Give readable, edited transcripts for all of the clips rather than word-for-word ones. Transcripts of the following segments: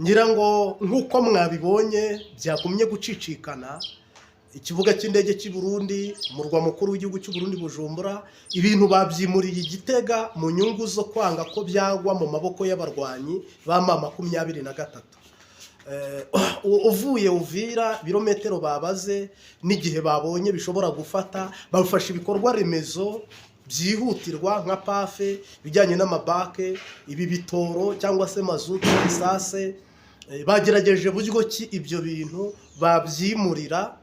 ngira ngo nk'uko mwabibonye byagumye gucicikana ikibuga cy'indege cy'i Burundi, umurwa mukuru w'igihugu cy'u Burundi Bujumbura, ibintu babyimuriye Igitega mu nyungu zo kwanga ko byagwa mu maboko y'abarwanyi ba M23. Uvuye Uvira birometero babaze n'igihe babonye bishobora gufata, bafasha ibikorwa remezo byihutirwa nka pafe, bijyanye n'amabake, ibi bitoro cyangwa se mazutu, isase. Bagerageje buryo ki ibyo bintu babyimurira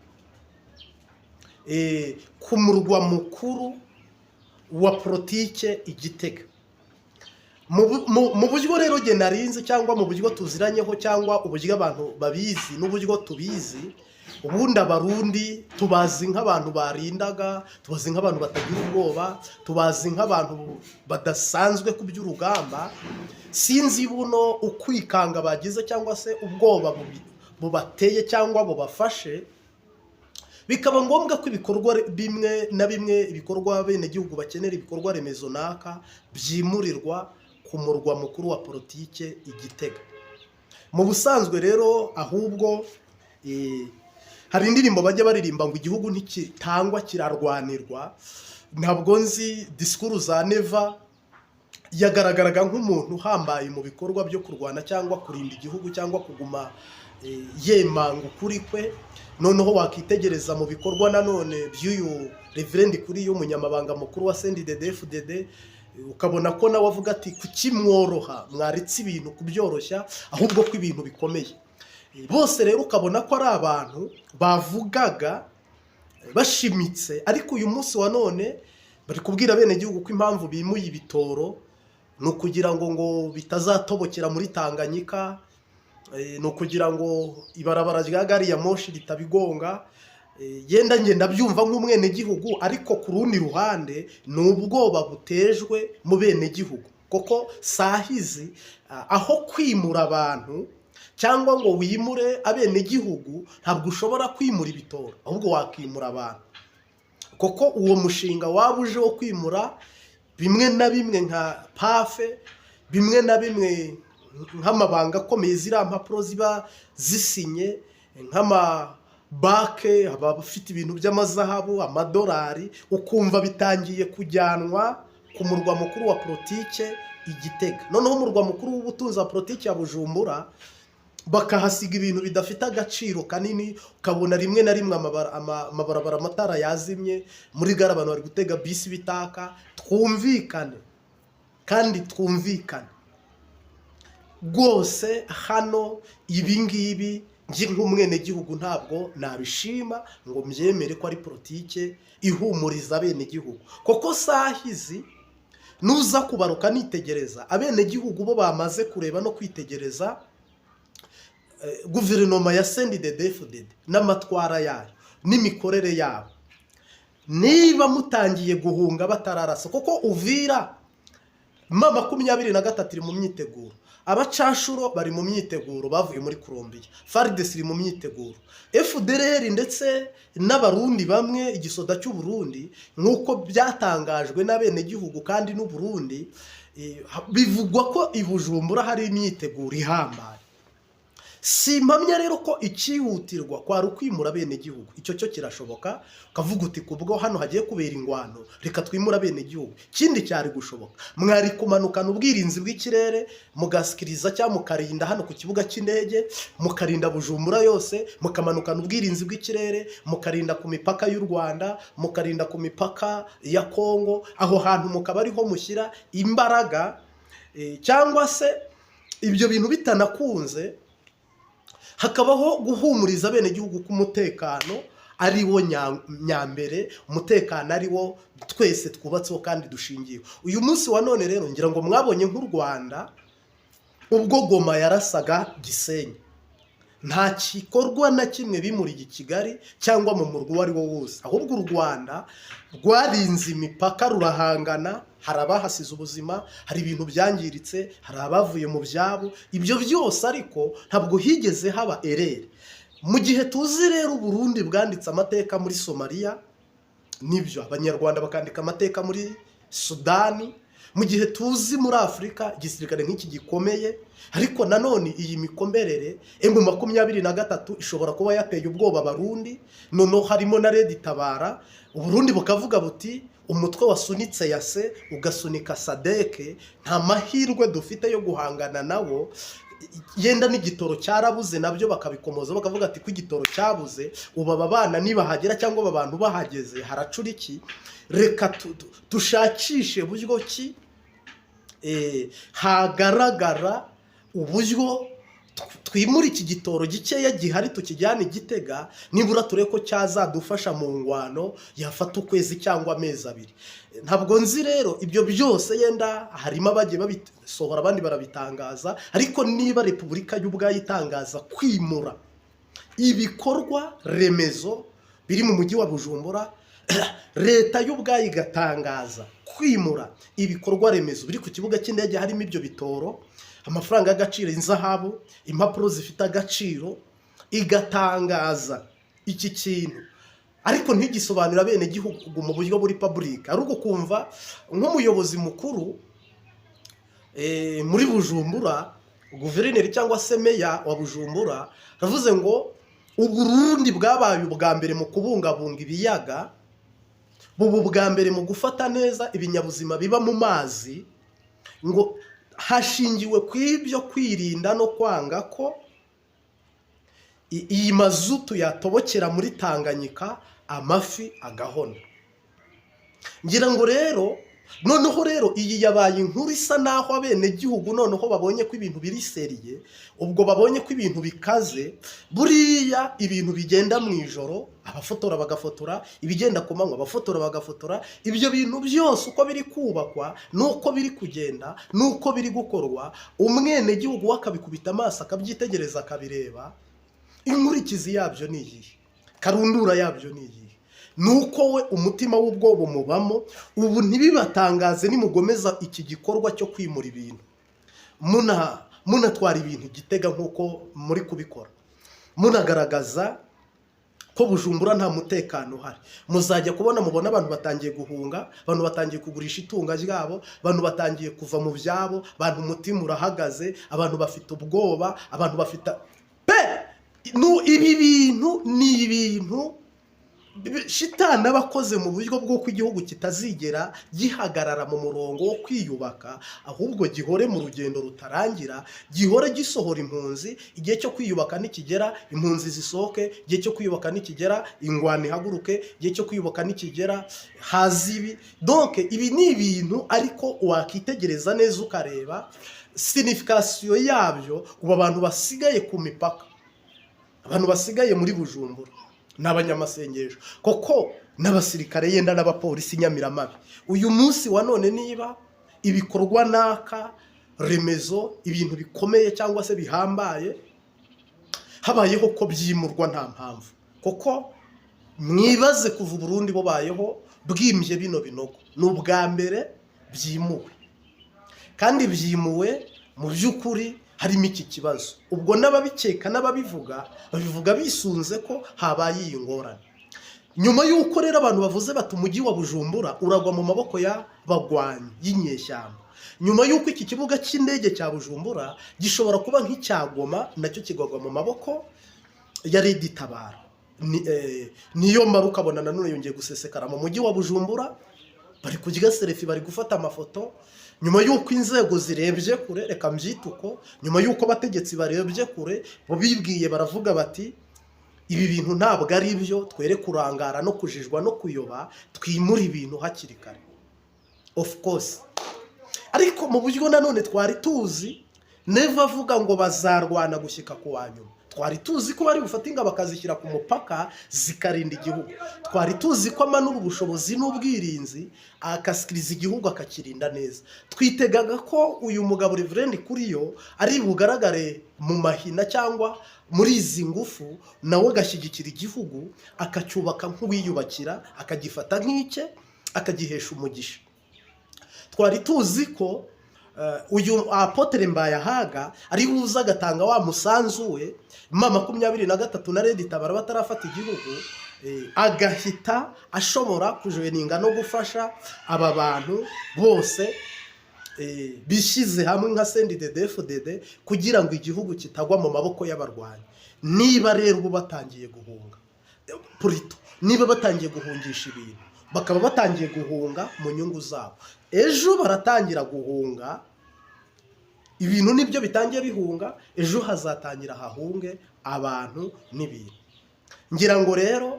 ku murwa mukuru wa politike Igitega. Mu buryo rero jye narinzi cyangwa mu buryo tuziranyeho cyangwa uburyo abantu babizi n'uburyo tubizi, ubundi Abarundi tubazi nk'abantu barindaga, tubazi nk'abantu batagira ubwoba, tubazi nk'abantu badasanzwe ku by'urugamba. Sinzi buno ukwikanga bagize cyangwa se ubwoba bubateye cyangwa bubafashe, bikaba ngombwa ko ibikorwa bimwe na bimwe, ibikorwa bene gihugu bakenera, ibikorwa remezo naka byimurirwa ku murwa mukuru wa politike Igitega. Mu busanzwe rero ahubwo hari indirimbo bajya baririmba ngo igihugu ntikitangwa kirarwanirwa. Ntabwo nzi disikuru za Neva yagaragaraga nk'umuntu uhambaye mu bikorwa byo kurwana cyangwa kurinda igihugu cyangwa kuguma yemanga ukuri kwe. Noneho wakitegereza mu bikorwa nanone by'uyu Reverend kuri y'umunyamabanga mukuru wa CNDD-FDD, ukabona ko nawe avuga ati kuki mworoha, mwaritse ibintu kubyoroshya ahubwo ko ibintu bikomeye. Bose rero ukabona ko ari abantu bavugaga bashimitse, ariko uyu munsi wa none bari kubwira bene gihugu ko impamvu bimuye ibitoro ni ukugira ngo bitazatobokera muri Tanganyika, ni ukugira ngo ibarabara rya gari ya moshi ritabigonga. Yenda ngenda byumva nk'umwene gihugu, ariko ku rundi ruhande ni ubwoba butejwe mu bene gihugu. Koko sahizi aho kwimura abantu cyangwa ngo wimure abene gihugu, ntabwo ushobora kwimura ibitoro, ahubwo wakimura abantu. Koko uwo mushinga waba uje wo kwimura bimwe na bimwe nka pafe, bimwe na bimwe nk'amabanga akomeye, ziriya mpapuro ziba zisinye nk'amabake, abafite ibintu by'amazahabu, amadolari, ukumva bitangiye kujyanwa ku murwa mukuru wa politike Igitega. Noneho umurwa mukuru w'ubutunzi wa politike ya Bujumbura bakahasiga ibintu bidafite agaciro kanini, ukabona rimwe na rimwe amabarabara amatara yazimye, muri gare abantu bari gutega bisi bitaka. Twumvikane kandi twumvikane rwose, hano ibi ngibi njye nk'umwene gihugu ntabwo nabishima ngo mbyemere ko ari politike ihumuriza abene gihugu. Koko sahizi nuza kubaruka nitegereza, abene gihugu bo bamaze kureba no kwitegereza guverinoma ya CNDD-FDD n'amatwara yayo n'imikorere yabo. Niba mutangiye guhunga batararasa, kuko Uvira M23 iri mu myiteguro, abacashuro bari mu myiteguro bavuye muri Colombia, FARDC iri mu myiteguro, FDLR ndetse n'abarundi bamwe, igisoda cy'u Burundi nk'uko byatangajwe n'abene gihugu kandi n'u Burundi, bivugwa ko i Bujumbura hari imyiteguro ihambaye. Simpamya rero ko ikihutirwa kwari ukwimura bene gihugu. Icyo cyo kirashoboka, ukavuga uti kubwo hano hagiye kubera ingwano, reka twimura bene gihugu. Kindi cyari gushoboka, mwari kumanukana ubwirinzi bw'ikirere mugasikiriza cyangwa mukarinda hano ku kibuga cy'indege, mukarinda Bujumbura yose, mukamanukana ubwirinzi bw'ikirere, mukarinda ku mipaka y'u Rwanda, mukarinda ku mipaka ya Kongo. Aho hantu mukaba ariho mushyira imbaraga, cyangwa se ibyo bintu bitanakunze hakabaho guhumuriza bene gihugu ko umutekano ari wo nyambere, umutekano ari wo twese twubatseho kandi dushingiyeho. Uyu munsi wa none rero ngira ngo mwabonye nk'u Rwanda ubwo Goma yarasaga Gisenyi, nta kikorwa na kimwe bimuriye Kigali cyangwa mu murwa uwo ari wo wose, ahubwo u Rwanda rwarinze imipaka rurahangana. Hari abahasize ubuzima, hari ibintu byangiritse, hari abavuye mu byabo. Ibyo byose ariko ntabwo higeze haba erere. Mu gihe tuzi rero Burundi bwanditse amateka muri Somalia, nibyo abanyarwanda bakandika amateka muri Sudani, mu gihe tuzi muri Afurika igisirikare nk'iki gikomeye, ariko nanone iyi mikomberere M23 ishobora kuba yateye ubwoba Abarundi, noneho harimo na Red Tabara, Uburundi bukavuga buti umutwe wasunitse yase ugasunika Sadeke, nta mahirwe dufite yo guhangana nawo, yenda n'igitoro cyarabuze nabyo bakabikomoza bakavuga ati ko igitoro cyabuze, ubu aba bana nibahagera cyangwa aba bantu bahageze haracura iki, reka dushakishe buryo ki hagaragara uburyo twimura iki gitoro gikeya gihari tukijyana Igitega, nibura tureko cyazadufasha mu ngwano yafata ukwezi cyangwa amezi abiri. Ntabwo nzi rero ibyo byose, yenda harimo abagiye babisohora abandi barabitangaza, ariko niba Repubulika y'ubwayo itangaza kwimura ibikorwa remezo biri mu mujyi wa Bujumbura, leta y'ubwayo igatangaza kwimura ibikorwa remezo biri ku kibuga cy'indege harimo ibyo bitoro, amafaranga y'agaciro, inzahabu, impapuro zifite agaciro, igatangaza iki kintu ariko ntigisobanura bene gihugu mu buryo buri public, ari ukumva nk'umuyobozi mukuru muri Bujumbura, guverineri cyangwa se meya wa Bujumbura ravuze ngo Uburundi bwabaye ubwa mbere mu kubungabunga ibiyaga, bubu bwa mbere mu gufata neza ibinyabuzima biba mu mazi, ngo hashingiwe kw'ibyo kwirinda no kwanga ko iyi mazutu yatobokera muri Tanganyika amafi agahona. Ngira ngo rero noneho rero iyi yabaye inkuru isa naho abene gihugu noneho babonye ko ibintu biri seriye, ubwo babonye ko ibintu bikaze, buriya ibintu bigenda mu ijoro abafotora bagafotora, ibigenda ku manywa abafotora bagafotora, ibyo bintu byose uko biri kubakwa nuko biri kugenda nuko biri gukorwa, umwene gihugu wakabikubita amaso akabyitegereza akabireba, inkurikizi yabyo ni iyihe, karundura yabyo ni iyihe, nuko we umutima w'ubwoba mubamo. Ubu ntibibatangaze nimugomeza iki gikorwa cyo kwimura ibintu, munatwara ibintu Igitega nk'uko muri kubikora, munagaragaza ko Bujumbura nta mutekano uhari, muzajya kubona mubona abantu batangiye guhunga, abantu batangiye kugurisha itunga ryabo, abantu batangiye kuva mu byabo, abantu umutima urahagaze, abantu bafite ubwoba, abantu bafite ibi bintu ni ibintu shitani abakoze mu buryo bw'uko igihugu kitazigera gihagarara mu murongo wo kwiyubaka, ahubwo gihore mu rugendo rutarangira, gihore gisohora impunzi, igihe cyo kwiyubaka nikigera impunzi zisohoke, igihe cyo kwiyubaka nikigera ingwano ihaguruke, igihe cyo kwiyubaka nikigera hazibi. Donc ibi ni ibintu ariko wakitegereza neza ukareba signification yabyo. Ubu abantu basigaye ku mipaka, abantu basigaye muri Bujumbura n'abanyamasengesho koko n'abasirikare yenda n'abapolisi Nyamiramabi. Uyu munsi wa none niba ibikorwa naka remezo, ibintu bikomeye cyangwa se bihambaye habayeho ko byimurwa nta mpamvu, koko mwibaze kuva Burundi bobayeho bwimye bino binogo, n'ubwa mbere byimuwe, kandi byimuwe mu by'ukuri harimo iki kibazo. Ubwo n'ababikeka n'ababivuga babivuga bisunze ko habaye iyi ngorane. Nyuma y'uko rero abantu bavuze bati umujyi wa Bujumbura uragwa mu maboko y'abagwanyi y'inyeshyamba, nyuma y'uko iki kibuga cy'indege cya Bujumbura gishobora kuba nk'icyagoma nacyo kigagwa mu maboko ya Red Tabara, niyo mara ukabona nanone yongeye gusesekara mu mujyi wa Bujumbura, bari kujya selfie, bari gufata amafoto. Nyuma y'uko inzego zirebye kure, reka mbyituko, nyuma y'uko abategetsi barebye kure, bo bibwiye baravuga bati ibi bintu ntabwo ari byo, twere kurangara no kujijwa no kuyoba, twimura ibintu hakiri kare. Of course ariko mu buryo nanone twari tuzi neva avuga ngo bazarwana gushyika ku wanyuma, twari tuzi ko bari bufatinga bakazishyira ku mupaka zikarinda igihugu, twari tuzi ko amanura ubushobozi n'ubwirinzi akasikiriza igihugu akakirinda neza. Twitegaga ko uyu mugabo Reverend Kuriyo ari bugaragare mu mahina cyangwa muri izi ngufu, nawe agashyigikira igihugu akacyubaka nk'uwiyubakira, akagifata nk'icye, akagihesha umugisha. Twari tuzi ko uyu Apotre Mbayahaga ari buza agatanga wa musanzu we M23 na Red Tabara batarafata igihugu, agahita ashobora kujoininga no gufasha aba bantu bose bishyize hamwe nka CNDD-FDD kugira ngo igihugu kitagwa mu maboko y'abarwanyi. Niba rero ubu batangiye guhunga purito, niba batangiye guhungisha ibintu, bakaba batangiye guhunga mu nyungu zabo, ejo baratangira guhunga ibintu, nibyo bitangiye bihunga, ejo hazatangira hahunge abantu n'ibintu. Ngira ngo rero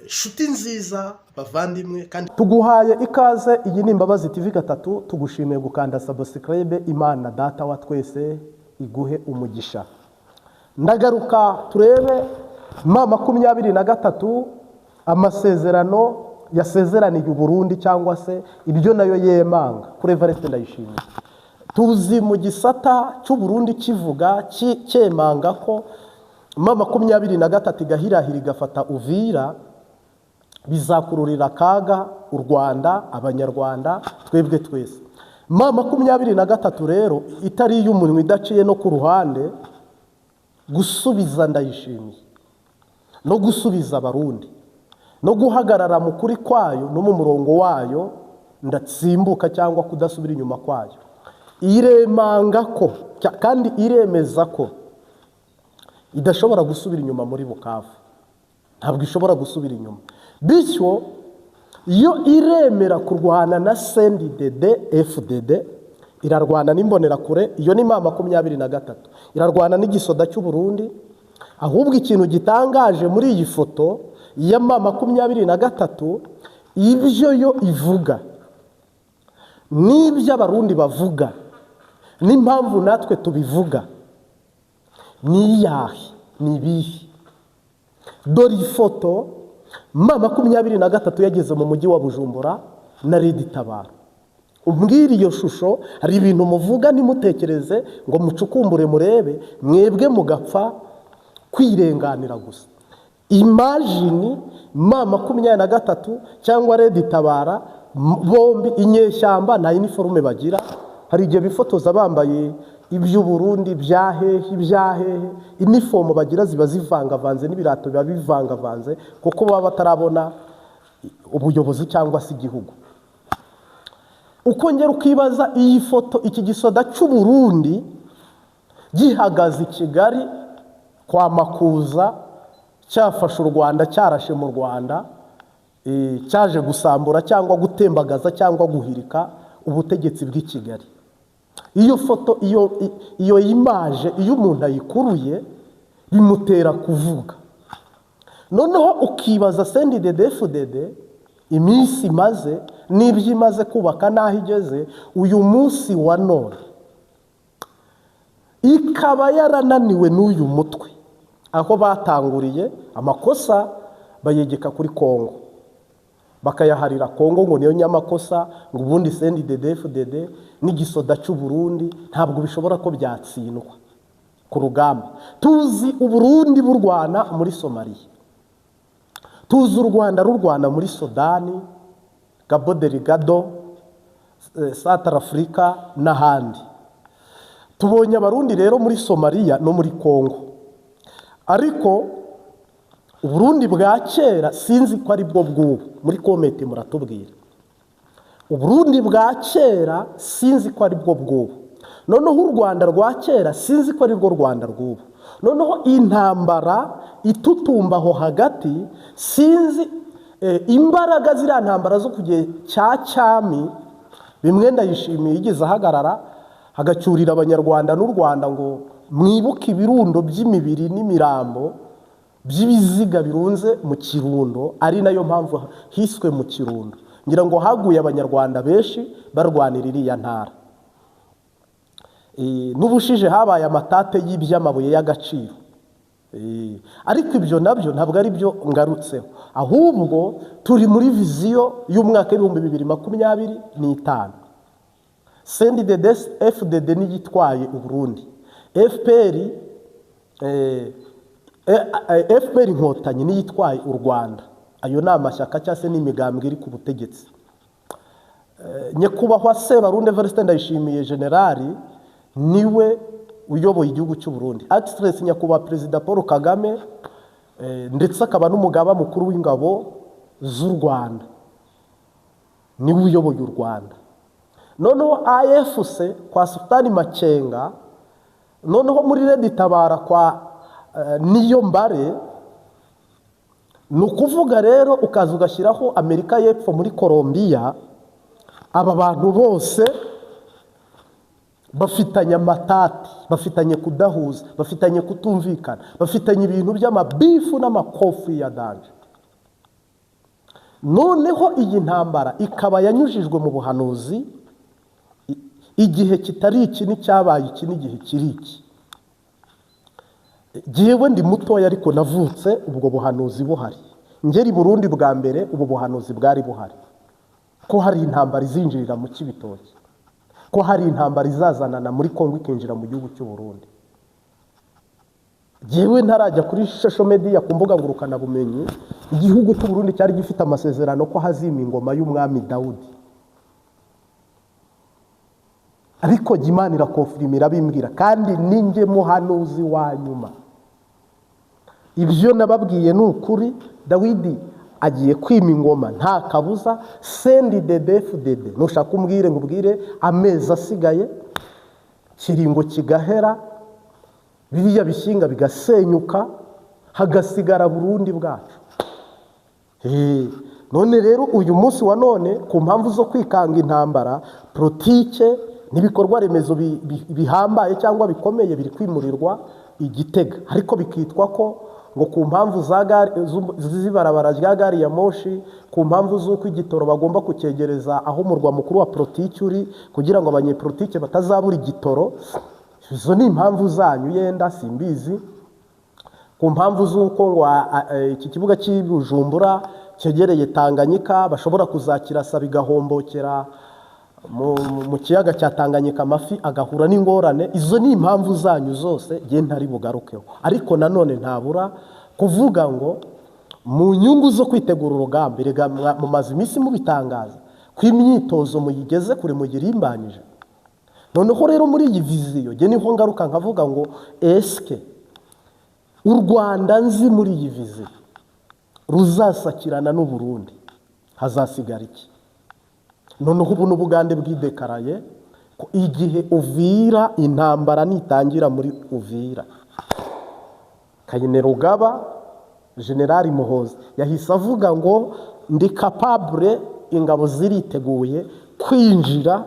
shuti nziza bavandimwe, kandi tuguhaye ikaze. Iyi ni Imbabazi TV 3, tugushimiye gukanda subscribe. Imana data wa twese iguhe umugisha. Ndagaruka turebe M23 amasezerano yasezeraniye u Burundi, cyangwa se ibyo nayo yemanga kuri Evariste Ndayishimiye. Tuzi mu gisata cy'u Burundi kivuga cyemanga ko M23 igahirahira igafata Uvira bizakururira akaga u Rwanda, abanyarwanda, twebwe twese. M23 rero itari iy'umuntu idaciye no ku ruhande gusubiza Ndayishimiye no gusubiza abarundi no guhagarara mu kuri kwayo no mu murongo wayo ndatsimbuka cyangwa kudasubira inyuma kwayo. Iremanga ko kandi iremeza ko idashobora gusubira inyuma muri Bukavu, ntabwo ishobora gusubira inyuma. Bityo iyo iremera kurwana na CNDD-FDD, irarwana n'imbonera kure, iyo ni M23, irarwana n'igisoda cy'u Burundi. Ahubwo ikintu gitangaje muri iyi foto ya M23, ibyo yo ivuga n'ibyo abarundi bavuga n'impamvu natwe tubivuga ni iyahe, ni ibihe? Dore ifoto M23 yageze mu mujyi wa Bujumbura na Red Tabara. Umbwira iyo shusho, hari ibintu muvuga nimutekereze ngo mucukumbure murebe, mwebwe mugapfa kwirenganira gusa. Imagine M23 cyangwa Red Tabara, bombi inyeshyamba, nta uniforme bagira. Hari igihe bifotoza bambaye iby'u Burundi byahehe, uniforme bagira ziba zivangavanze n'ibirato biba bivangavanze, kuko baba batarabona ubuyobozi cyangwa se igihugu. Ukongera ukibaza iyi foto, iki gisoda cy'u Burundi gihagaze i Kigali kwa Makuza, cyafashe u Rwanda, cyarashe mu Rwanda, cyaje gusambura cyangwa gutembagaza cyangwa guhirika ubutegetsi bw'i Kigali. Iyo foto, iyo image, iyo umuntu ayikuruye bimutera kuvuga. Noneho ukibaza CNDD-FDD iminsi imaze n'ibyo imaze kubaka n'aho igeze uyu munsi wa none, ikaba yarananiwe n'uyu mutwe. Aho batanguriye amakosa bayegeka kuri Kongo, bakayaharira Kongo ngo niyo nyamakosa, ngo ubundi CNDD-FDD n'igisoda cy'u Burundi ntabwo bishobora ko byatsindwa ku rugamba. Tuzi u Burundi burwana muri Somalia, tuzi u Rwanda rurwana muri Sudani, Cabo Delgado, Central Africa n'ahandi. Tubonye abarundi rero muri Somalia no muri Kongo. Ariko Uburundi bwa kera sinzi ko ari bwo bw'ubu, muri komite muratubwira. Uburundi bwa kera sinzi ko ari bwo bw'ubu. Noneho u Rwanda rwa kera sinzi ko ari rwo Rwanda rw'ubu. Noneho intambara itutumbaho hagati, sinzi imbaraga ziriya ntambara zo kugiye cya cyami, bimwe Ndayishimiye yigeze ahagarara hagacyurira abanyarwanda n'u Rwanda ngo mwibuke ibirundo by'imibiri n'imirambo by'ibiziga birunze mu Kirundo, ari nayo mpamvu hiswe mu Kirundo. Ngira ngo haguye abanyarwanda benshi barwanira iriya ntara. N'ubushije habaye amatate y'iby'amabuye y'agaciro. Ariko ibyo nabyo ntabwo ari byo ngarutseho, ahubwo turi muri viziyo y'umwaka w'2025. CNDD-FDD niyitwaye u Burundi, FPR inkotanyi niyitwaye u Rwanda. Ayo ni amashyaka cyangwa se n'imigambwe iri ku butegetsi. Nyakubahwa Sebarundi Evariste Ndayishimiye generali niwe uyoboye igihugu cy'u Burundi. Excellence Nyakubahwa Perezida Paul Kagame ndetse akaba n'umugaba mukuru w'ingabo z'u Rwanda niwe uyoboye u Rwanda. noneho AFC kwa Sultani Makenga, noneho muri Red Tabara kwa Niyombare. Ni ukuvuga rero ukaza ugashyiraho Amerika y'Epfo muri Colombia. Aba bantu bose bafitanye amatati, bafitanye kudahuza, bafitanye kutumvikana, bafitanye ibintu by'amabifu n'amakofi ya danje. Noneho iyi ntambara ikaba yanyujijwe mu buhanuzi, igihe kitari iki n'icyabaye iki n'igihe kiri iki. Jewe ndi mutoya ariko navutse ubwo buhanuzi buhari. Ngeri Burundi bwa mbere ubu buhanuzi bwari buhari, ko hari intambara izinjirira mu Kibitoki, ko hari intambara izazanana muri Kongo ikinjira mu gihugu cy'u Burundi. Jewe ntarajya kuri social media ku mbuga ngurukana bumenyi, igihugu cy'u Burundi cyari gifite amasezerano ko hazima ingoma y'umwami Dawudi. Ariko Imana irakonfirmira bimbwira, kandi ninjye muhanuzi wa nyuma. Ibyo nababwiye ni ukuri. Dawidi agiye kwima ingoma nta kabuza. Sendi DDFDD nushaka umbwire ngo ubwire amezi asigaye, kiringo kigahera, biriya bishinga bigasenyuka, hagasigara Burundi bwacu. None rero uyu munsi wa none ku mpamvu zo kwikanga intambara, politike n'ibikorwa remezo bihambaye cyangwa bikomeye biri kwimurirwa Igitega, ariko bikitwa ko ngo ku mpamvu z'ibarabara rya gari ya moshi, ku mpamvu z'uko igitoro bagomba kucyegereza aho umurwa mukuru wa politiki uri, kugira ngo abanyepolitike batazabura igitoro. Izo ni impamvu zanyu yenda simbizi. Ku mpamvu z'uko ngo iki kibuga cy'Ibujumbura cyegereye Tanganyika, bashobora kuzakirasa bigahombokera mu kiyaga cya Tanganyika, amafi agahura n'ingorane. Izo ni impamvu zanyu zose je ntari bugarukeho, ariko nanone ntabura kuvuga ngo mu nyungu zo kwitegura urugamba, rega mu mazi imisi mubitangaza ko imyitozo muyigeze kure mugirimbanyije. Noneho rero muri iyi viziyo je niho ngaruka nkavuga ngo eske u Rwanda nzi muri iyi viziyo ruzasakirana n'u Burundi, hazasigara iki? Noneho ubu n'Ubugande bwidekaraye ko igihe Uvira intambara nitangira muri Uvira, Kainerugaba General Muhozi yahise avuga ngo ndi capable, ingabo ziriteguye kwinjira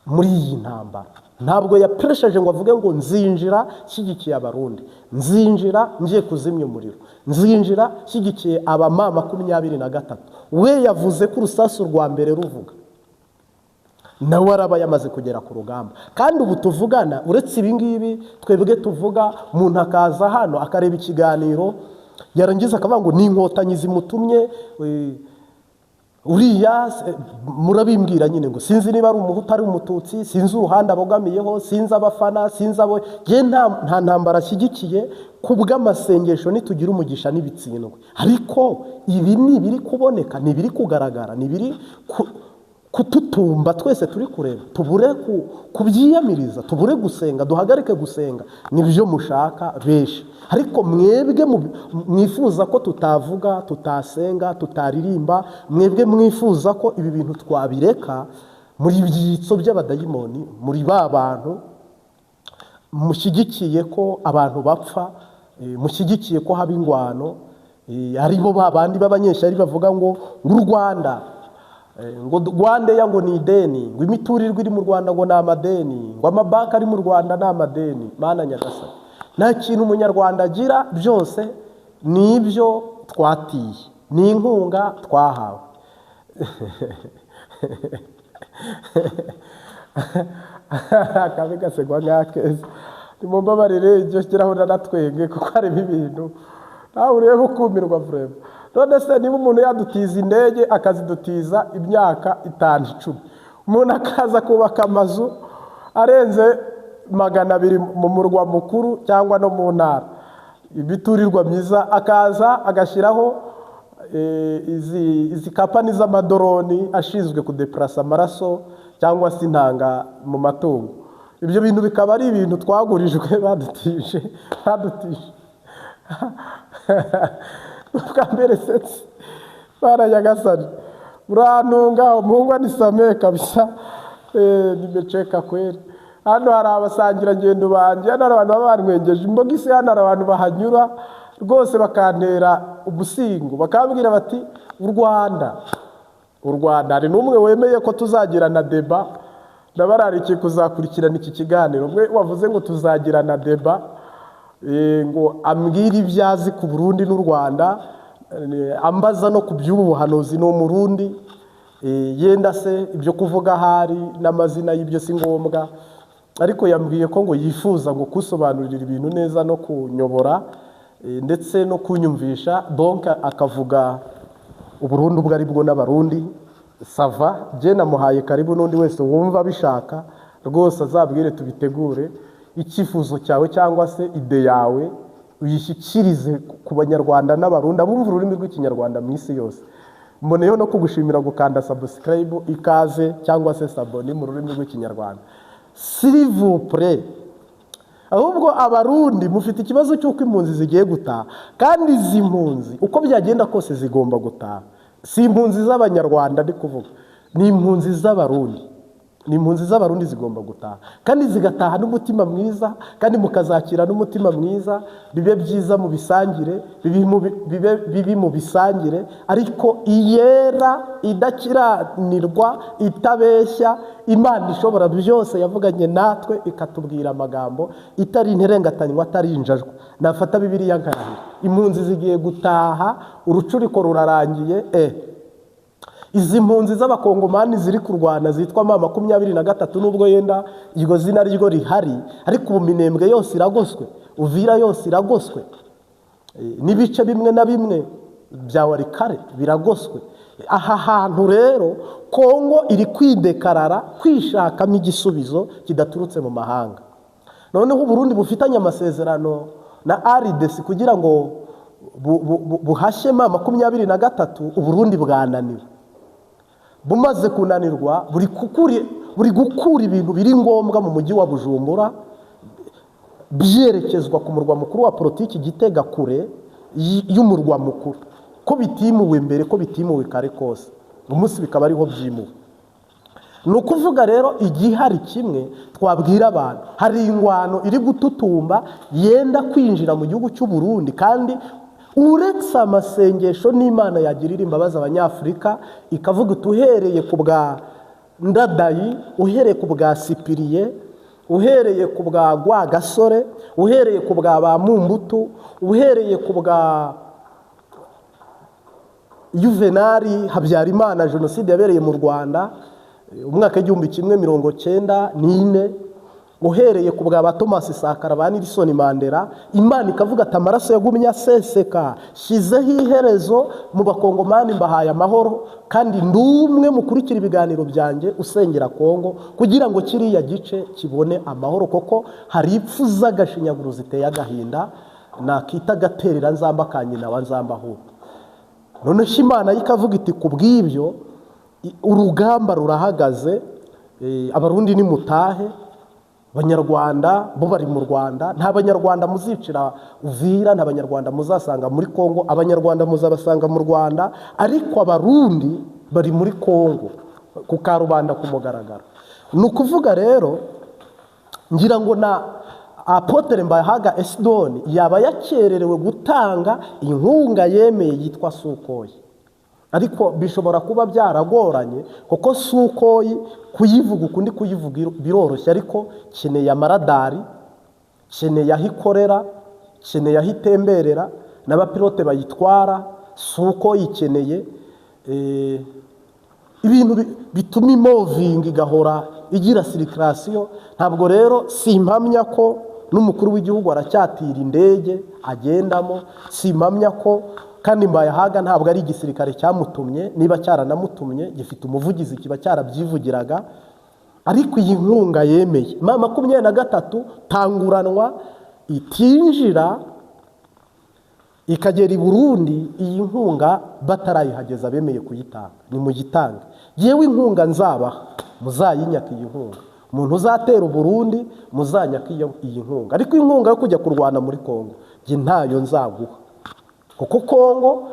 muri iyi ntambara. Ntabwo yapresheje ngo avuge ngo nzinjira shyigikiye Abarundi, nzinjira ngiye kuzimya umuriro, nzinjira shyigikiye abamama 23. We yavuze ko urusasu rwa mbere ruvuga, nawe araba yamaze kugera ku rugamba. Kandi ubu tuvugana, uretse ibi ngibi twebwe tuvuga, umuntu akaza hano akareba ikiganiro yarangiza akavuga ngo ni inkotanyi zimutumye, uriya murabimbwira nyine ngo sinzi niba ari umuhutu ari umututsi, sinzi uruhande abogamiyeho, sinzi abafana, sinzi abo. Je nta ntambara shyigikiye kubw'amasengesho nitugira umugisha n'ibitsindwe. Ariko ibi ni biri kuboneka, ni biri kugaragara, ni biri kututumba, twese turi kureba. Tubure kubyiyamiriza, tubure gusenga, duhagarike gusenga. Nibyo mushaka benshi, ariko mwebwe mwifuza ko tutavuga, tutasenga, tutaririmba, mwebwe mwifuza ko ibi bintu twabireka muri byitso by'abadayimoni, muri ba bantu mushyigikiye ko abantu bapfa, mushyigikiye ko haba ingwano, aribo babandi b'abanyeshari bavuga ngo u Rwanda ngo Rwanda ya ngo ni ideni, ngo imiturirwa iri mu Rwanda ngo ni amadeni, ngo amabanki ari mu Rwanda ni amadeni. Mana nyagasani, nta kintu umunyarwanda agira, byose nibyo twatiye, ni inkunga twahawe. Akabe gasegwa ngakeza nimumbabarire, ibyo shyiraho natwenge kuko ari ibintu nawe urebe ukumirwa vrema. None se niba umuntu yadutiza indege akazidutiza imyaka 5-10, umuntu akaza kubaka amazu arenze 200 mu murwa mukuru cyangwa no mu ntara, ibiturirwa myiza, akaza agashyiraho izi kapani z'amadoroni ashinzwe kudeplasa amaraso cyangwa se intanga mu matungo. Ibyo bintu bikaba ari ibintu twagurijwe badutije bwa mbere setse baranyagasani Murantunga umuhungu ni Same kabisa. Nimecheka kweli. Hano hari abasangira ngendo banje, hano abantu babarwengeje imboga isi, hano hari abantu bahanyura rwose bakantera ubusingo, bakabwira bati u Rwanda hari n'umwe wemeye ko tuzagirana deba, ndabararikiye kuzakurikirana iki kiganiro. Mwe wavuze ngo tuzagirana deba, ngo ambwira ibyazi ku Burundi n'u Rwanda, ambaza no ku by'ubu buhanuzi no Murundi, yenda se ibyo kuvuga hari n'amazina y'ibyo si ngombwa, ariko yambwiye ko ngo yifuza ngo kusobanurira ibintu neza no kunyobora ndetse no kunyumvisha, donc akavuga Uburundi ubwo ari bwo n'abarundi. Sava je namuhaye karibu, n'undi wese wumva bishaka rwose azabwire tubitegure. Icyifuzo cyawe cyangwa se ide yawe uyishyikirize ku banyarwanda n'abarundi abumva ururimi rw'ikinyarwanda mu isi yose. Mboneyeho no kugushimira gukanda subscribe, ikaze cyangwa se sabone mu rurimi rw'ikinyarwanda. S'il vous plaît, ahubwo abarundi mufite ikibazo cy'uko impunzi zigiye gutaha, kandi izi mpunzi uko byagenda kose zigomba gutaha. Si impunzi z'abanyarwanda ndi kuvuga, ni impunzi z'abarundi. Ni impunzi z'abarundi zigomba gutaha, kandi zigataha n'umutima mwiza, kandi mukazakira n'umutima mwiza. Bibe byiza mu bisangire, bibi mu bisangire, ariko iyera idakiranirwa itabeshya, Imana ishobora byose yavuganye natwe ikatubwira amagambo itari interengatanywa, atari injajwa. Nafata Bibiliya nkarahira, impunzi zigiye gutaha, urucuriko rurarangiye. Izi mpunzi z'abakongomani ziri kurwana zitwa M23, nubwo yenda iryo zina ryo rihari, ariko ubu Minembwe yose iragoswe, Uvira yose iragoswe, n'ibice bimwe na bimwe bya Warikare biragoswe. Aha hantu rero Kongo iri kwidekarara kwishakamo igisubizo kidaturutse mu mahanga. Noneho Burundi bufitanye amasezerano na RDC kugira ngo buhashye M23, Uburundi bwananiwe. Bumaze kunanirwa buri gukura ibintu biri ngombwa mu mujyi wa Bujumbura byerekezwa ku murwa mukuru wa politiki Gitega, kure y'umurwa mukuru, ko bitimuwe mbere, ko bitimuwe kare kose, umunsi bikaba ariho byimuwe. Nukuvuga rero igihari kimwe twabwira abantu, hari ingwano iri gututumba yenda kwinjira mu gihugu cy'u Burundi, kandi uretse amasengesho n'Imana yagirira imbabazi Abanyafurika, ikavuga uhereye ku bwa Ndadayi, uhereye ku bwa Sipiriye, uhereye ku bwa Rwagasore, uhereye ku bwa ba Mumbutu, uhereye ku bwa Juvenali Habyarimana, jenoside yabereye mu Rwanda umwaka 1994, uhereye ku bwa Thomas Sankara, ba Nelson Mandela, Imana ikavuga ati amaraso yagumye aseseka, shizeho iherezo mu bakongomani, mbahaye amahoro, kandi ndumwe mukurikira ibiganiro byanjye usengera Kongo kugira ngo kiriya gice kibone amahoro, koko hari ipfu z'agashinyaguro ziteye agahinda, nakita gaterera nzamba kanyina wa nzambaho. None Imana ikavuga iti kubw'ibyo urugamba rurahagaze, abarundi ni mutahe, Abanyarwanda bo bari mu Rwanda, nta Banyarwanda muzicira Uvira, nta Banyarwanda muzasanga muri Kongo, Abanyarwanda muzabasanga mu Rwanda, ariko abarundi bari muri Kongo ku karubanda ku mugaragaro. Nukuvuga rero ngira ngo na Apotre Mbayahaga Esdoni yaba yakererewe gutanga inkunga yemeye yitwa Sukoyi, ariko bishobora kuba byaragoranye, kuko Sukoyi kuyivuga ukundi kuyivuga biroroshye, ariko keneye amaradari, keneye aho ikorera, keneye aho itemberera, n'abapilote bayitwara. Sukoyi ikeneye ibintu bituma imovinga igahora igira circulation. Ntabwo rero simpamya ko n'umukuru w'igihugu aracyatira indege agendamo, simpamya ko kandi Mbayahaga ntabwo ari igisirikare cyamutumye, niba cyaranamutumye gifite umuvugizi kiba cyarabyivugiraga. Ariko iyi nkunga yemeye M23 tanguranwa itinjira ikagera i Burundi, iyi nkunga batarayihageza bemeye kuyitanga, ni mu gitanga. Yewe inkunga nzabaha muzayinyaka, iyi nkunga umuntu uzatera u Burundi muzanyaka iyi nkunga, ariko inkunga yo kujya kurwana muri Kongo nge ntayo nzaguha, kuko Kongo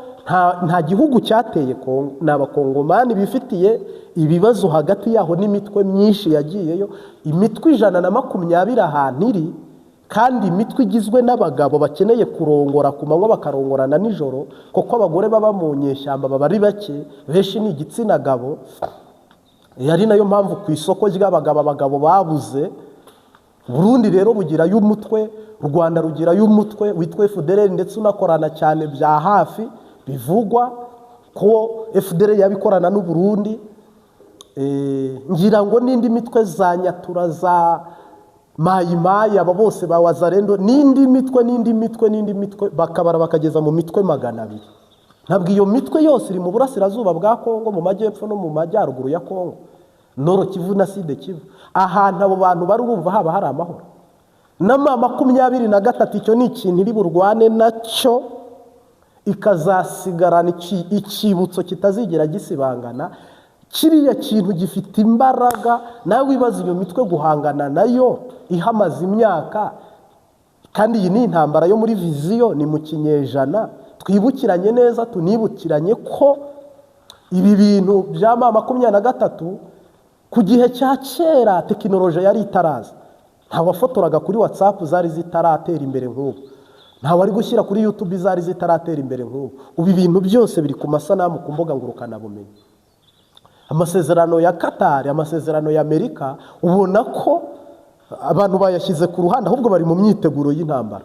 nta gihugu cyateye Kongo, ni abakongomani bifitiye ibibazo hagati yaho n'imitwe myinshi yagiyeyo, imitwe 120 ahantu iri, kandi imitwe igizwe n'abagabo bakeneye kurongora ku manywa bakarongorana nijoro, kuko abagore baba mu nyeshyamba baba ari bake, benshi ni igitsina gabo. Ari nayo mpamvu ku isoko ry'abagabo abagabo babuze. Burundi rero bugirayo umutwe, u Rwanda rugirayo umutwe witwa FDLR, ndetse unakorana cyane bya hafi, bivugwa ko FDLR yabikorana n'u Burundi. Ngira ngo n'indi mitwe za Nyatura, za Mayimayi, aba bose ba Wazalendo, n'indi mitwe bakabara bakageza mu mitwe 200. Ntabwo iyo mitwe yose iri mu burasirazuba bwa Kongo, mu majyepfo no mu majyaruguru ya Kongo, Nord Kivu na Sud Kivu. Ahantu abo bantu bari urumva haba hari amahoro. Na 23 icyo ni ikintu iri burwane nacyo, ikazasigarana icyibutso kitazigera gisibangana. Kiriya kintu gifite imbaraga, nawe wibaza iyo mitwe guhangana nayo ihamaze imyaka, kandi iyi ni intambara yo muri viziyo, ni mu kinyejana. Twibukiranye neza, tunibukiranye ko ibi bintu bya 23 ku gihe cya kera tekinoloji yari itaraza. Nta wafotoraga kuri WhatsApp zari zitaratera imbere nk'ubu, nta wari gushyira kuri YouTube zari zitaratera imbere nk'ubu. Ubu ibintu byose biri ku masanamu ku mbuga ngurukana bumenyi. Amasezerano ya Qatar, amasezerano ya Amerika, ubona ko abantu bayashyize ku ruhande, ahubwo bari mu myiteguro y'intambara.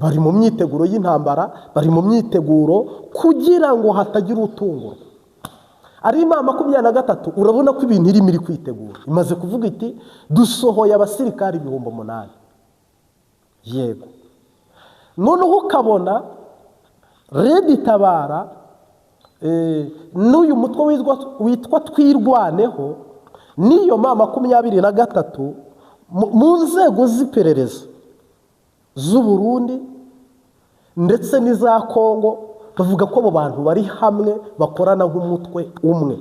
Bari mu myiteguro y'intambara, bari mu myiteguro kugira ngo hatagira utungurwa. Ari 23 urabona ko ibintu irimo iri kwitegura, imaze kuvuga iti dusohoye abasirikari 8,000. Yego, noneho ukabona Red Tabara n'uyu mutwe witwa Twirwaneho, n'iyo 23 mu nzego z'iperereza z'u Burundi ndetse n'iza Kongo, bavuga ko abo bantu bari hamwe bakorana nk'umutwe umwe.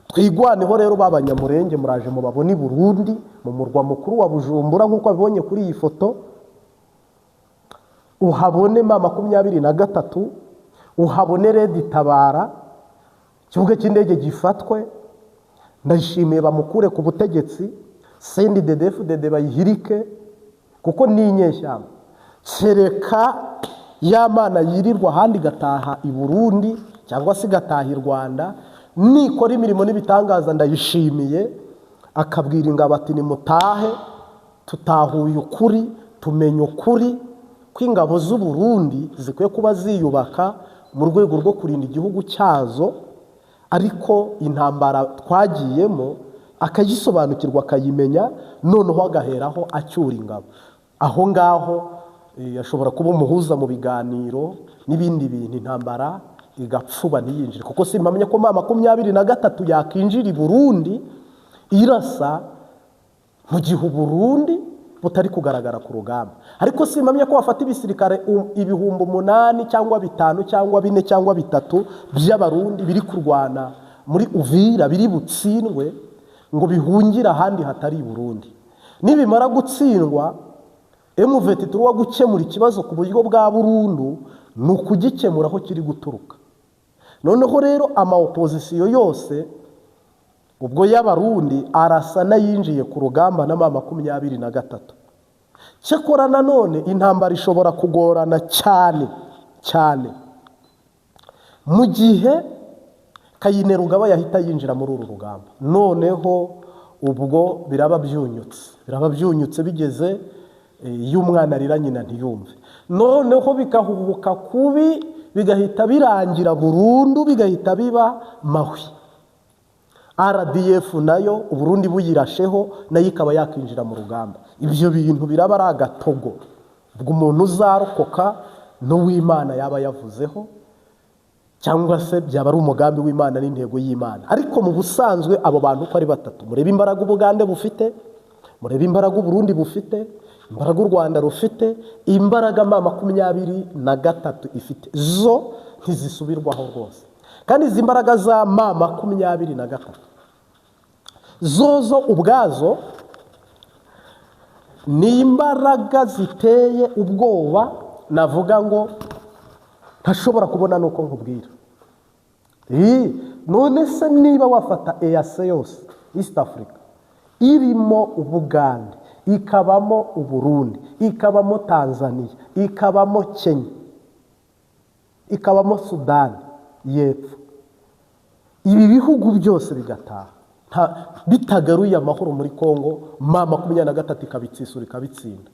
Twirwaneho rero b'Abanyamurenge muraje mu baboni Burundi, mu murwa mukuru wa Bujumbura nk'uko abibonye kuri iyi foto. Uhabone 23, uhabone Red Tabara, ikibuga cy'indege gifatwe, ndashimiye bamukure ku butegetsi, CNDD-FDD bayihirike, kuko ni inyeshyamba. Sereka y'Amana yirirwa ahandi gataha i Burundi cyangwa se gataha i Rwanda, nikora imirimo n'ibitangaza ndayishimiye, akabwira ingabo ati nimutahe, tutahuye ukuri, tumenye ukuri ko ingabo z'u Burundi zikwiye kuba ziyubaka mu rwego rwo kurinda igihugu cyazo, ariko intambara twagiyemo akayisobanukirwa akayimenya, noneho agaheraho acyura ingabo. Aho ngaho yashobora kuba umuhuza mu biganiro n'ibindi bintu, intambara igapfuba ntiyinjire, kuko simpamya ko 23 yakinjira i Burundi irasa mu gihe Burundi butari kugaragara ku rugamba. Ariko simpamya ko bafata ibisirikare 8,000 cyangwa 5 cyangwa 4 cyangwa 3 by'Abarundi biri kurwana muri Uvira, biri butsindwe ngo bihungira ahandi hatari i Burundi. Nibimara gutsindwa, M23 gukemura ikibazo ku buryo bwa burundu, ni ukugikemura aho kiri guturuka. Noneho rero ama opposition yose ubwo y'Abarundi arasa n'ayinjiye ku rugamba na 23. Cyakora nanone intambara ishobora kugorana cyane mu gihe Kayinerugaba yahita yinjira muri uru rugamba. Noneho ubwo biraba byunyutse bigeze y'umwana arira nyina ntiyumve. Noneho bikahubuka kubi, bigahita birangira burundu, bigahita biba mahwi. RDF nayo Uburundi buyirasheho, nayo ikaba yakinjira mu rugamba. Ibyo bintu biraba ari agatogo bw'umuntu uzarokoka n'uw'Imana yaba yavuzeho, cyangwa se byaba ari umugambi w'Imana n'intego y'Imana. Ariko mu busanzwe abo bantu ko ari batatu, murebe imbaraga Ubugande bufite, murebe imbaraga Burundi bufite, imbaraga u Rwanda rufite, imbaraga 23 ifite, zo ntizisubirwaho rwose. Kandi izi mbaraga za 23 zozo ubwazo ni imbaraga ziteye ubwoba. Navuga ngo ntashobora kubona nuko nkubwira. None se niba wafata EAC yose, East Africa, irimo Ubugande, ikabamo Uburundi, ikabamo Tanzania, ikabamo Kenya, ikabamo Sudani y'Epfo, ibi bihugu byose bigataha bitagaruye amahoro muri Kongo, M23 ikabitsisura ikabitsinda.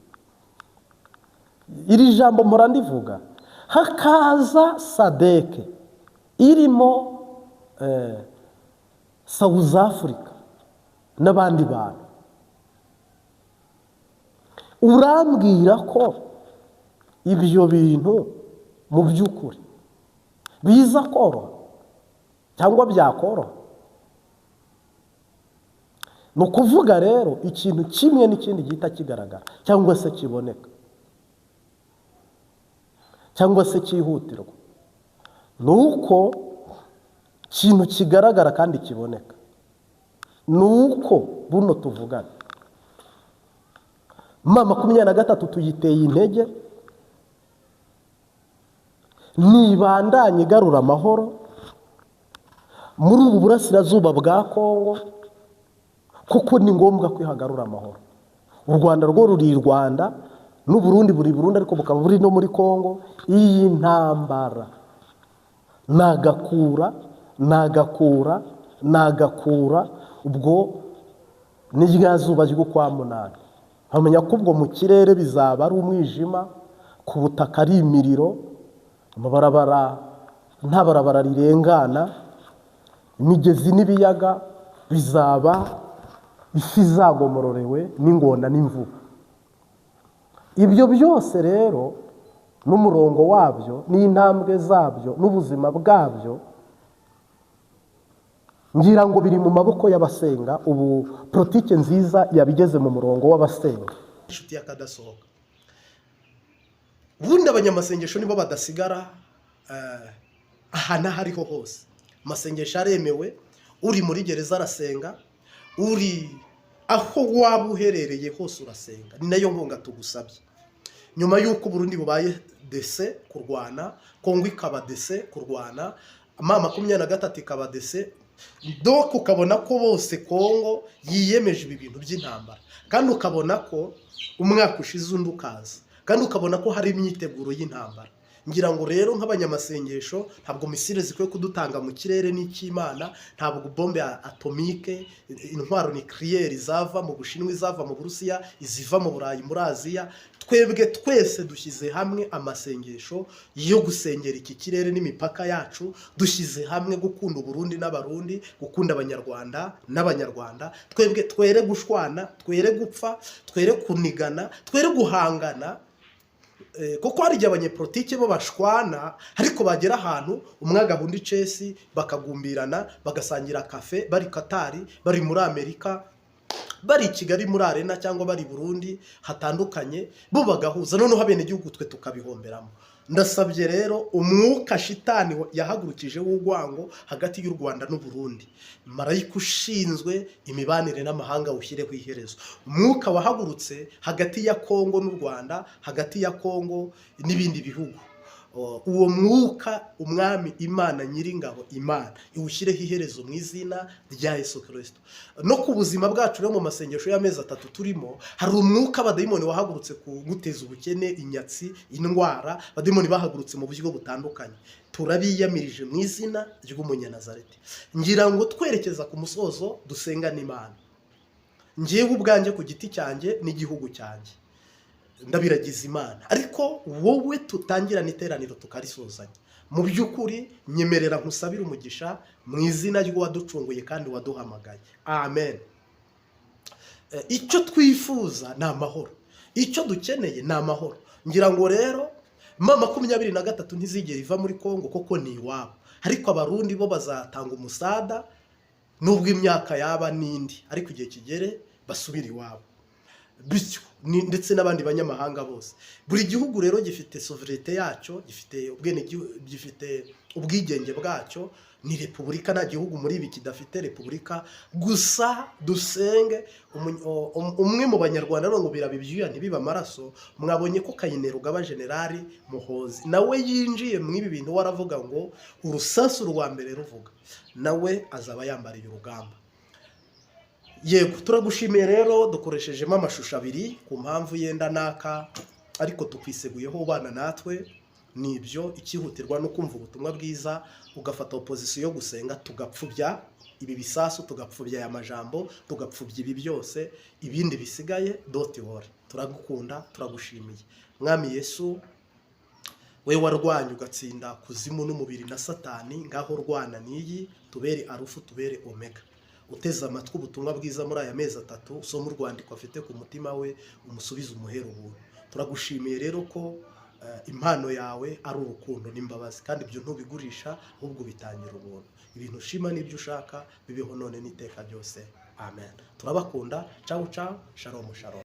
Iri jambo mpora ndivuga. Hakaza SADC irimo South Africa n'abandi bantu. Urambwira ko ibyo bintu mu by'ukuri biza koroha cyangwa byakoroha? Ni ukuvuga rero ikintu kimwe n'ikindi gihita kigaragara cyangwa se kiboneka cyangwa se cyihutirwa, ni uko ikintu kigaragara kandi kiboneka ni uko buno tuvugana M23 tuyiteye intege, nibandanye igarura amahoro muri ubu burasirazuba bwa Kongo, kuko ni ngombwa kwihagarura amahoro. U Rwanda rwo ruri Rwanda, n'u Burundi buri Burundi, ariko bukaba buri no muri Kongo. Iyi ntambara nagakura ubwo ni rya zuba ryo kwa munani. Hamenya ko ubwo mu kirere bizaba ari umwijima, ku butaka ari imiriro, amabarabara nta barabara rirengana, imigezi n'ibiyaga bizaba isi zagomororewe n'ingona n'imvubu. Ibyo byose rero n'umurongo wabyo n'intambwe zabyo n'ubuzima bwabyo, ngira ngo biri mu maboko y'abasenga. Ubu politike nziza yabigeze mu murongo w'abasenga. Inshuti yakadasohoka. Ubundi abanyamasengesho nibo badasigara ahana hariho hose. Amasengesho aremewe, uri muri gereza arasenga, uri aho waba uherereye hose urasenga. Ni nayo nkunga tugusabye. Nyuma y'uko Burundi bubaye dese kurwana, Kongo ikaba dese kurwana, M23 ikaba dese, donc ukabona ko bose Kongo yiyemeje ibi bintu by'intambara, kandi ukabona ko umwaka ushize undi ukaza, kandi ukabona ko hari imyiteguro y'intambara. Ngira ngo rero nk'abanyamasengesho ntabwo misile zikwiye kudutanga mu kirere n'icy'Imana, ntabwo bombe atomike, intwaro nucléaire izava mu Bushinwa, izava mu Burusiya, iziva mu Burayi, muri Aziya. Twebwe twese dushyize hamwe amasengesho yo gusengera iki kirere n'imipaka yacu, dushyize hamwe gukunda Burundi n'abarundi, gukunda Abanyarwanda n'Abanyarwanda. Twebwe twere gushwana, twere gupfa, twere kunigana, twere guhangana, kuko hari igihe abanyepolitike bo bashwana, ariko bagera ahantu umwe agahunda icesi, bakagumbirana, bagasangira kafe, bari Katari, bari muri Amerika, bari i Kigali muri Arena, cyangwa bari Burundi hatandukanye, bo bagahuza, noneho abenegihugu twe tukabihomberamo. Ndasabye rero umwuka shitani yahagurukije w'urwango hagati y'u Rwanda n'u Burundi, marayika ushinzwe imibanire n'amahanga ushyireho iherezo. Umwuka wahagurutse hagati ya Kongo n'u Rwanda, hagati ya Kongo n'ibindi bihugu, uwo mwuka umwami Imana Nyiringabo, Imana iwushyireho iherezo mu izina rya Yesu Kristo. No ku buzima bwacu rero mu masengesho y'amezi 3 turimo, hari umwuka abadayimoni wahagurutse kuguteza ubukene, inyatsi, indwara. Abadayimoni bahagurutse mu buryo butandukanye, turabiyamirije mu izina ry'Umunyanazareti. Ngira ngo twerekeza ku musozo dusenga n'Imana. Ngiyewe ubwanjye ku giti cyanjye n'igihugu cyanjye ndabiragiza Imana, ariko wowe tutangirana iteraniro tukarisozanya. Mu by'ukuri nyemerera nkusabira umugisha mu izina ry'uwaducunguye kandi waduhamagaye. Amen. Icyo twifuza ni amahoro, icyo dukeneye ni amahoro. Ngira ngo rero M23 ntizigera iva muri Kongo, koko ni iwabo, ariko abarundi bo bazatanga umusada nubwo imyaka yaba n'indi, ariko igihe kigere basubira iwabo. Bityo ndetse n'abandi banyamahanga bose. Buri gihugu rero gifite sovereignty yacyo, gifite ubwene, gifite ubwigenge bwacyo ni repubulika, nta gihugu muri ibi kidafite repubulika. Gusa dusenge umwe mu banyarwanda ngo biraba ibyuya ntibiba amaraso. Mwabonye ko Kainerugaba Generali Muhoozi nawe yinjiye mu ibi bintu, waravuga ngo urusasu rwa mbere ruvuga nawe azaba yambariye urugamba. Yego, turagushimiye rero, dukoreshejemo amashusho abiri ku mpamvu yenda naka, ariko tukwiseguyeho ubana natwe. Nibyo ikihutirwa no kumva ubutumwa bwiza, ugafata opozisiyo yo gusenga, tugapfubya ibi bisasu, tugapfubya aya majambo, tugapfubya ibi byose, ibindi bisigaye doti wore. Turagukunda, turagushimiye Mwami Yesu, we warwanya ugatsinda kuzimu n'umubiri na Satani, ngaho rwana niyi, tubere arufu tubere omega. Uteze amatwi ubutumwa bwiza muri aya mezi 3, usoma urwandiko afite ku mutima we, umusubize umuhero ubuntu. Turagushimiye rero ko impano yawe ari urukundo n'imbabazi, kandi ibyo ntubigurisha ahubwo bitangira ubuntu. Ibintu ushima n'ibyo ushaka bibeho none n'iteka ryose. Amen. Turabakunda. Ciao ciao. Shalom shalom.